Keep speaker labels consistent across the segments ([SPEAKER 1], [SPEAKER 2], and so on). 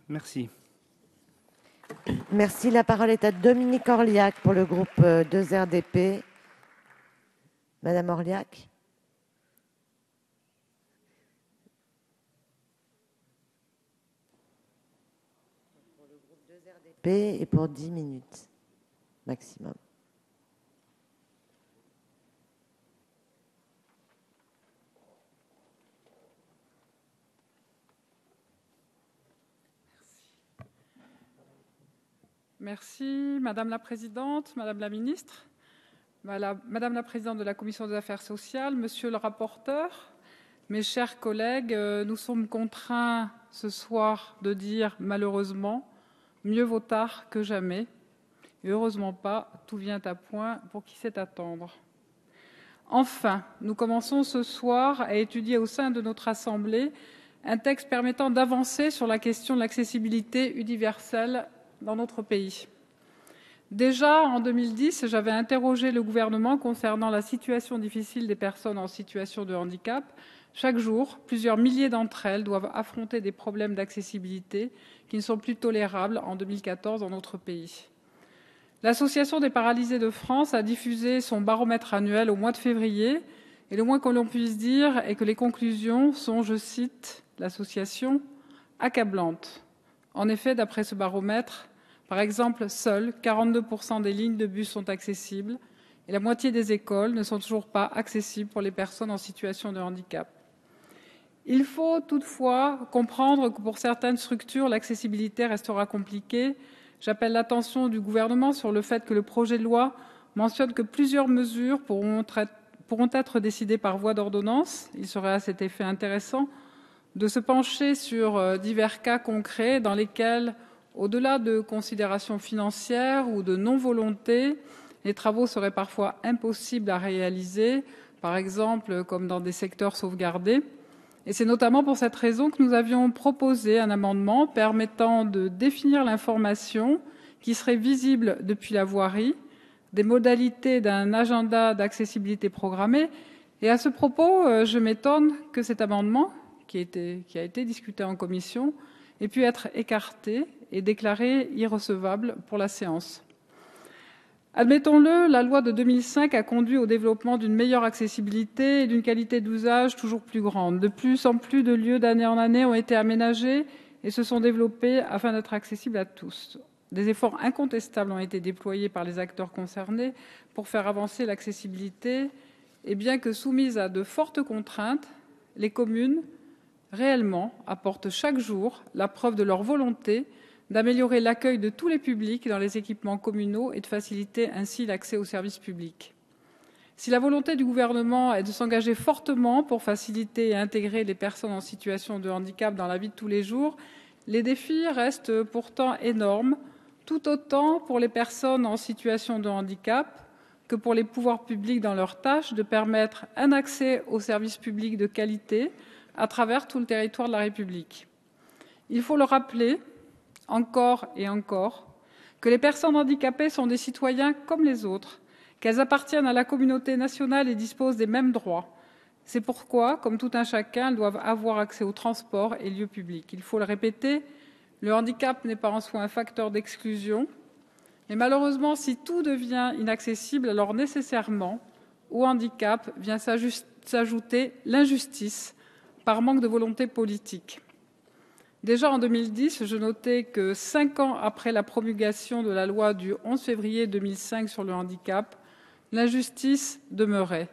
[SPEAKER 1] Merci.
[SPEAKER 2] Merci. La parole est à Dominique Orliac pour le groupe 2RDP. Madame Orliac. Pour le groupe 2RDP et pour 10 minutes maximum.
[SPEAKER 3] Merci, Madame la Présidente, Madame la Ministre, Madame la Présidente de la Commission des Affaires sociales, Monsieur le rapporteur, mes chers collègues, nous sommes contraints ce soir de dire malheureusement mieux vaut tard que jamais. Et heureusement pas, tout vient à point pour qui sait attendre. Enfin, nous commençons ce soir à étudier au sein de notre Assemblée un texte permettant d'avancer sur la question de l'accessibilité universelle dans notre pays. Déjà, en 2010, j'avais interrogé le gouvernement concernant la situation difficile des personnes en situation de handicap. Chaque jour, plusieurs milliers d'entre elles doivent affronter des problèmes d'accessibilité qui ne sont plus tolérables en 2014 dans notre pays. L'Association des paralysés de France a diffusé son baromètre annuel au mois de février et le moins que l'on puisse dire est que les conclusions sont, je cite l'association, accablantes. En effet, d'après ce baromètre, par exemple, seuls 42% des lignes de bus sont accessibles et la moitié des écoles ne sont toujours pas accessibles pour les personnes en situation de handicap. Il faut toutefois comprendre que pour certaines structures, l'accessibilité restera compliquée. J'appelle l'attention du gouvernement sur le fait que le projet de loi mentionne que plusieurs mesures pourront être décidées par voie d'ordonnance. Il serait à cet effet intéressant de se pencher sur divers cas concrets dans lesquels, au-delà de considérations financières ou de non-volonté, les travaux seraient parfois impossibles à réaliser, par exemple comme dans des secteurs sauvegardés. Et c'est notamment pour cette raison que nous avions proposé un amendement permettant de définir l'information qui serait visible depuis la voirie, des modalités d'un agenda d'accessibilité programmée. Et à ce propos, je m'étonne que cet amendement, qui a été discuté en commission, ait pu être écarté et déclaré irrecevable pour la séance. Admettons-le, la loi de 2005 a conduit au développement d'une meilleure accessibilité et d'une qualité d'usage toujours plus grande. De plus en plus de lieux d'année en année ont été aménagés et se sont développés afin d'être accessibles à tous. Des efforts incontestables ont été déployés par les acteurs concernés pour faire avancer l'accessibilité et bien que soumises à de fortes contraintes, les communes réellement apportent chaque jour la preuve de leur volonté d'améliorer l'accueil de tous les publics dans les équipements communaux et de faciliter ainsi l'accès aux services publics. Si la volonté du gouvernement est de s'engager fortement pour faciliter et intégrer les personnes en situation de handicap dans la vie de tous les jours, les défis restent pourtant énormes, tout autant pour les personnes en situation de handicap que pour les pouvoirs publics dans leur tâche de permettre un accès aux services publics de qualité à travers tout le territoire de la République. Il faut le rappeler, encore et encore, que les personnes handicapées sont des citoyens comme les autres, qu'elles appartiennent à la communauté nationale et disposent des mêmes droits. C'est pourquoi, comme tout un chacun, elles doivent avoir accès aux transports et lieux publics. Il faut le répéter, le handicap n'est pas en soi un facteur d'exclusion, mais malheureusement, si tout devient inaccessible, alors nécessairement, au handicap vient s'ajouter l'injustice par manque de volonté politique. Déjà en 2010, je notais que 5 ans après la promulgation de la loi du 11 février 2005 sur le handicap, l'injustice demeurait.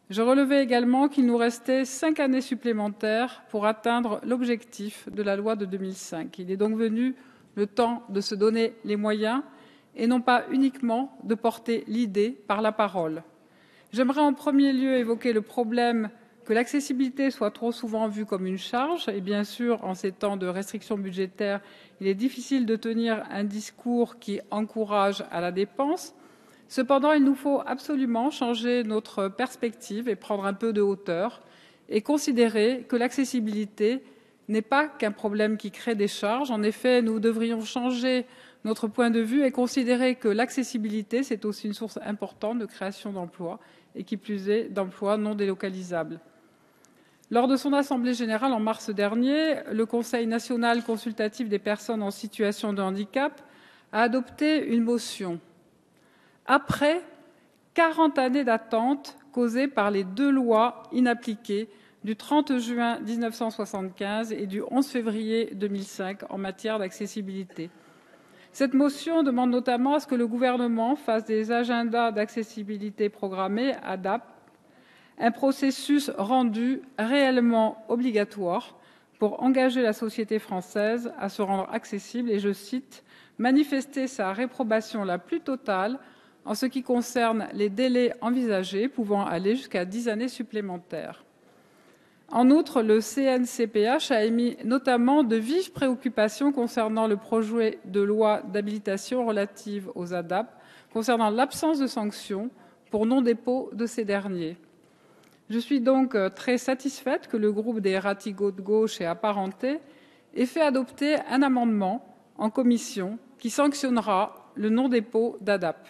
[SPEAKER 3] Je relevais également qu'il nous restait 5 années supplémentaires pour atteindre l'objectif de la loi de 2005. Il est donc venu le temps de se donner les moyens et non pas uniquement de porter l'idée par la parole. J'aimerais en premier lieu évoquer le problème que l'accessibilité soit trop souvent vue comme une charge. Et bien sûr, en ces temps de restrictions budgétaires, il est difficile de tenir un discours qui encourage à la dépense. Cependant, il nous faut absolument changer notre perspective et prendre un peu de hauteur et considérer que l'accessibilité n'est pas qu'un problème qui crée des charges. En effet, nous devrions changer notre point de vue et considérer que l'accessibilité, c'est aussi une source importante de création d'emplois et qui plus est d'emplois non délocalisables. Lors de son assemblée générale en mars dernier, le Conseil national consultatif des personnes en situation de handicap a adopté une motion. Après 40 années d'attente causées par les 2 lois inappliquées du 30 juin 1975 et du 11 février 2005 en matière d'accessibilité. Cette motion demande notamment à ce que le gouvernement fasse des agendas d'accessibilité programmés, ADAP, un processus rendu réellement obligatoire pour engager la société française à se rendre accessible et, je cite, « manifester sa réprobation la plus totale en ce qui concerne les délais envisagés pouvant aller jusqu'à 10 années supplémentaires ». En outre, le CNCPH a émis notamment de vives préoccupations concernant le projet de loi d'habilitation relative aux ADAP, concernant l'absence de sanctions pour non-dépôt de ces derniers. Je suis donc très satisfaite que le groupe des Ratigots de gauche et apparentés ait fait adopter un amendement en commission qui sanctionnera le non-dépôt d'ADAP.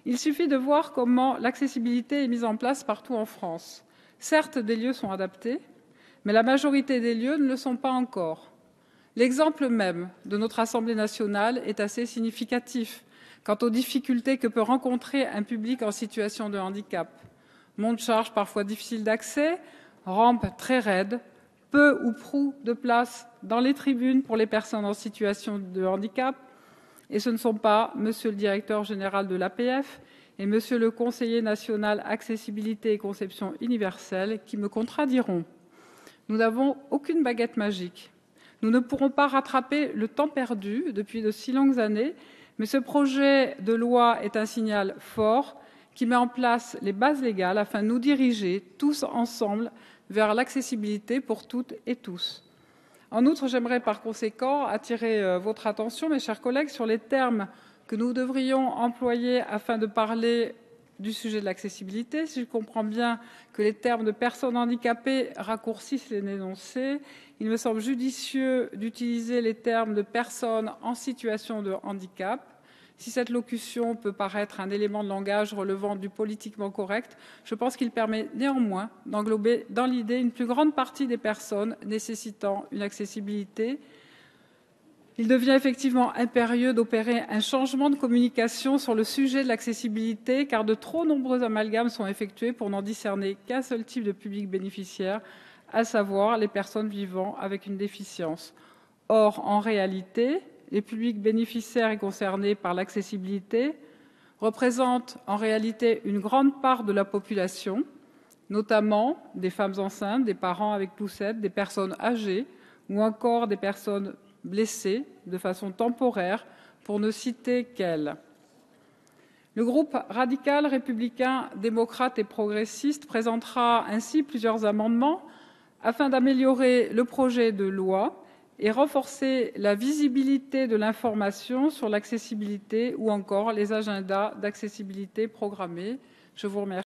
[SPEAKER 3] Il suffit de voir comment l'accessibilité est mise en place partout en France. Certes, des lieux sont adaptés, mais la majorité des lieux ne le sont pas encore. L'exemple même de notre Assemblée nationale est assez significatif quant aux difficultés que peut rencontrer un public en situation de handicap. Monte-charge parfois difficile d'accès, rampes très raides, peu ou prou de place dans les tribunes pour les personnes en situation de handicap. Et ce ne sont pas Monsieur le directeur général de l'APF et Monsieur le conseiller national accessibilité et conception universelle qui me contrediront. Nous n'avons aucune baguette magique. Nous ne pourrons pas rattraper le temps perdu depuis de si longues années, mais ce projet de loi est un signal fort qui met en place les bases légales afin de nous diriger tous ensemble vers l'accessibilité pour toutes et tous. En outre, j'aimerais par conséquent attirer votre attention, mes chers collègues, sur les termes que nous devrions employer afin de parler du sujet de l'accessibilité. Si je comprends bien que les termes de personnes handicapées raccourcissent les énoncés, il me semble judicieux d'utiliser les termes de personnes en situation de handicap. Si cette locution peut paraître un élément de langage relevant du politiquement correct, je pense qu'il permet néanmoins d'englober dans l'idée une plus grande partie des personnes nécessitant une accessibilité. Il devient effectivement impérieux d'opérer un changement de communication sur le sujet de l'accessibilité, car de trop nombreux amalgames sont effectués pour n'en discerner qu'un seul type de public bénéficiaire, à savoir les personnes vivant avec une déficience. Or, en réalité, les publics bénéficiaires et concernés par l'accessibilité représentent en réalité une grande part de la population, notamment des femmes enceintes, des parents avec poussette, des personnes âgées ou encore des personnes blessées de façon temporaire, pour ne citer qu'elles. Le groupe radical, républicain, démocrate et progressiste présentera ainsi plusieurs amendements afin d'améliorer le projet de loi et renforcer la visibilité de l'information sur l'accessibilité ou encore les agendas d'accessibilité programmés. Je vous remercie.